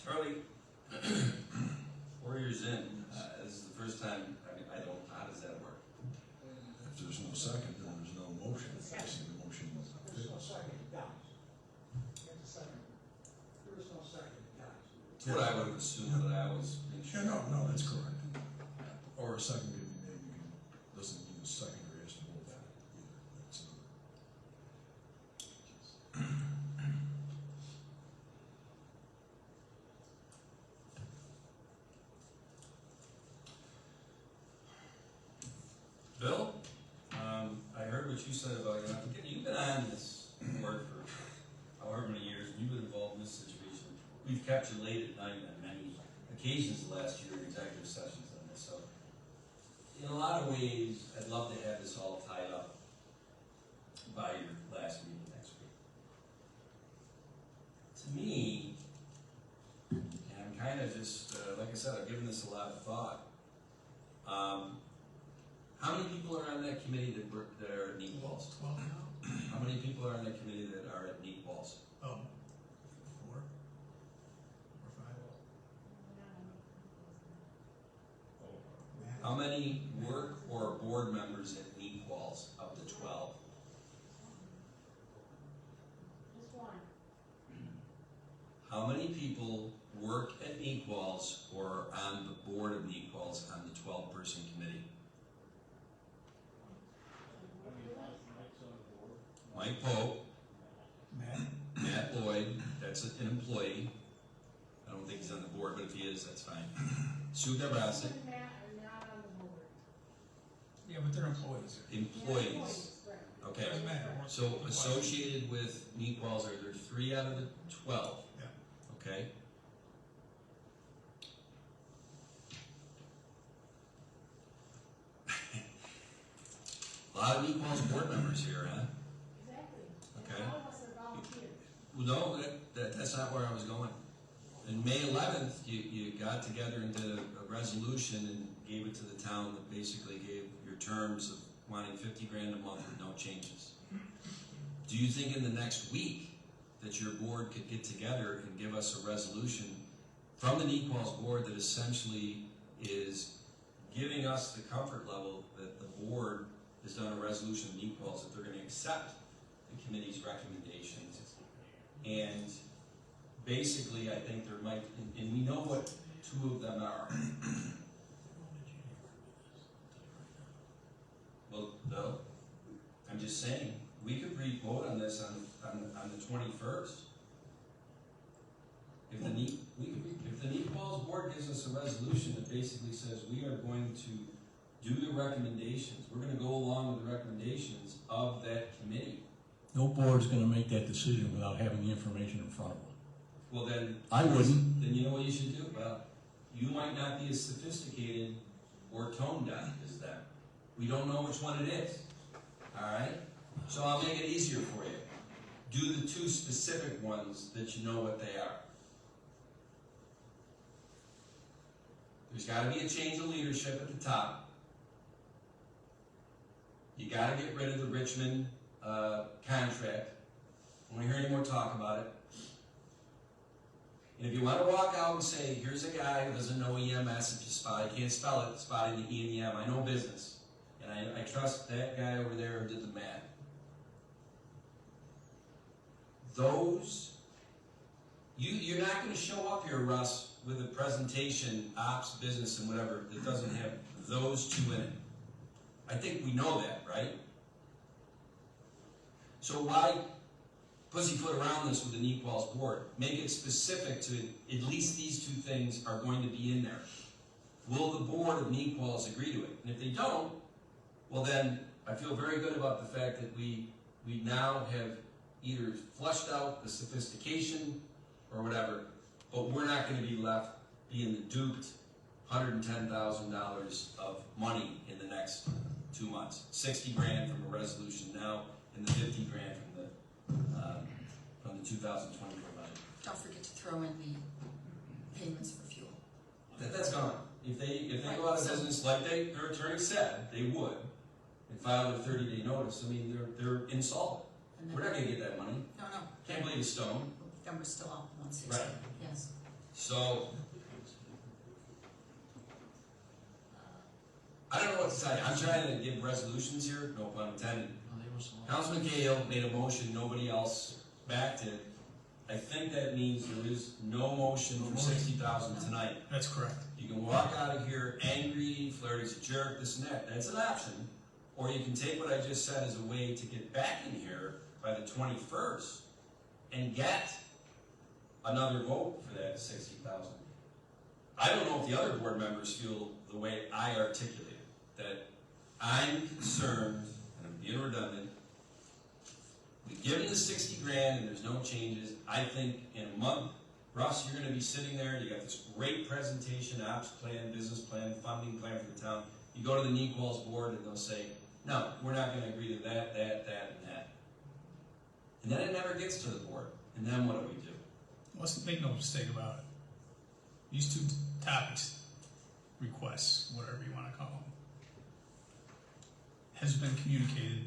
Charlie, 4 years in, this is the first time, I don't, how does that work? If there's no second, then there's no motion. I see the motion There's no fails. second, it dies. You have to second. There is no second, it dies. That's what I would have assumed, but I always make sure. Yeah, no, that's correct. Or a second could be made, you can, doesn't need a second or has to vote for it either. That's Bill, I heard what you said about, you've been on this board for however many years, and you've been involved in this situation. We've kept you late at night on many occasions last year in executive sessions on this, so in a lot of ways, I'd love to have this all tied up by your last meeting next week. To me, and I'm kind of just, like I said, I've given this a lot of thought. How many people are on that committee that are at NEQUALS? 12 now? How many people are on that committee that are at NEQUALS? Oh, 4 or 5? How many work or board members at NEQUALS of the 12? Just one. How many people work at NEQUALS or are on the board of NEQUALS on the 12-person committee? Mike Pope, Matt Lloyd, that's an employee. I don't think he's on the board, but if he is, that's fine. Sue Gabrasic, And Matt are not on the board. Yeah, but they're employees. employees. Right. Okay, Doesn't matter. so associated with NEQUALS, are there 3 out of the 12? Yeah. Okay. A lot of Nequal's board members here, huh? Exactly. Okay. And all of us are volunteers. Well, no, that's not where I was going. In May 11th, you got together and did a resolution and gave it to the town that basically gave your terms of wanting 50 grand a month with no changes. Do you think in the next week that your board could get together and give us a resolution from the Nequal's board that essentially is giving us the comfort level that the board has done a resolution of Nequal's that they're going to accept the committee's recommendations? And basically, I think there might, and we know what two of them are. Well, Bill, I'm just saying, we could re-vote on this on the 21st. If the Nequal's board gives us a resolution that basically says we are going to do the recommendations, we're going to go along with the recommendations of that committee. No board's gonna make that decision without having the information in front of them. Well, then I wouldn't. Then you know what you should do? Well, you might not be as sophisticated or tone deaf as them. We don't know which one it is. All right? So I'll make it easier for you. Do the two specific ones that you know what they are. There's got to be a change of leadership at the top. You got to get rid of the Richmond contract. I don't want to hear any more talk about it. And if you want to walk out and say, here's a guy who doesn't know EMS, if you spot, I can't spell it, spotting the E and the M, I know business. And I trust that guy over there who did the math. You're not going to show up here, Russ, with a presentation, ops, business, and whatever, that doesn't have those two in it. I think we know that, right? So why pussyfoot around this with the Nequal's board? Make it specific to at least these two things are going to be in there. Will the board of Nequal's agree to it? And if they don't, well then, I feel very good about the fact that we now have either flushed out the sophistication or whatever, but we're not going to be left being the duped $110,000 of money in the next 2 months. 60 grand from a resolution now, and the 50 grand from the 2024 budget. Don't forget to throw in the payments for fuel. That's gone. If they go out of business like their attorney said they would, and filed a 30-day notice, I mean they're insolvent. And then- We're not going to get that money. No, Can't believe it's stone. then we're still up 160. Right. Yes. So I don't know what to tell you. I'm trying to give resolutions here, no pun intended. Well, they were so- Councilman Cahill made a motion, nobody else backed it. I think that means there is no motion for 60,000 tonight. That's correct. You can walk out of here angry, Flaherty's a jerk, this and that. That's an option. Or you can take what I just said as a way to get back in here by the 21st and get another vote for that 60,000. I don't know if the other board members feel the way I articulated, that I'm concerned, and I'm being redundant, we give them the 60 grand and there's no changes. I think in a month, Russ, you're going to be sitting there, you got this great presentation, ops plan, business plan, funding plan for the town. You go to the Nequal's board and they'll say, no, we're not going to agree to that, and that. And then it never gets to the board. And then what do we do? Let's make no mistake about it. These two topics, requests, whatever you want to call them, has been communicated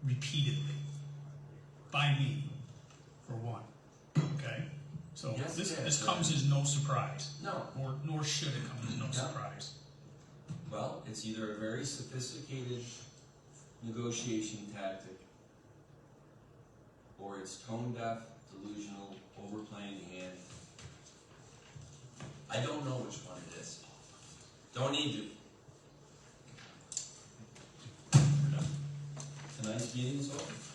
repeatedly by me, for one. Okay? So Yes, this yes, comes as no surprise, No. nor should it come as no Yeah. surprise. Well, it's either a very sophisticated negotiation tactic, or it's tone deaf, delusional, overplaying the hand. I don't know which one it is. Don't need to. Tonight's meeting is over.